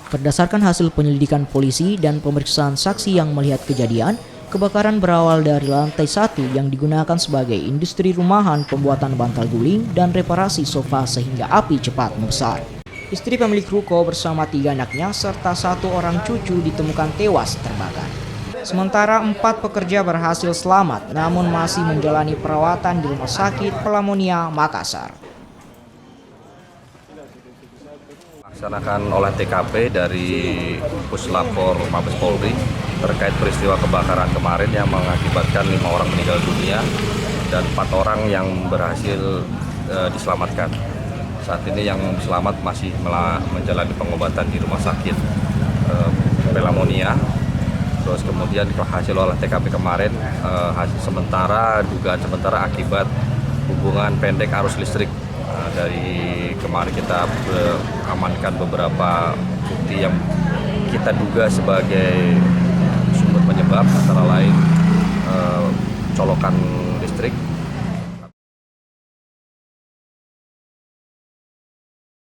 Berdasarkan hasil penyelidikan polisi dan pemeriksaan saksi yang melihat kejadian, kebakaran berawal dari lantai 1 yang digunakan sebagai industri rumahan pembuatan bantal guling dan reparasi sofa sehingga api cepat membesar. Istri pemilik ruko bersama 3 anaknya serta 1 orang cucu ditemukan tewas terbakar. Sementara 4 pekerja berhasil selamat namun masih menjalani perawatan di Rumah Sakit Pelamonia, Makassar. Laksanakan olah TKP dari Puslapor Mabes Polri terkait peristiwa kebakaran kemarin yang mengakibatkan 5 orang meninggal dunia dan 4 orang yang berhasil diselamatkan. Saat ini yang selamat masih menjalani pengobatan di Rumah Sakit Pelamonia. Terus kemudian hasil olah TKP kemarin hasil dugaan sementara akibat hubungan pendek arus listrik. Dari kemarin kita amankan beberapa bukti yang kita duga sebagai sumber penyebab, antara lain colokan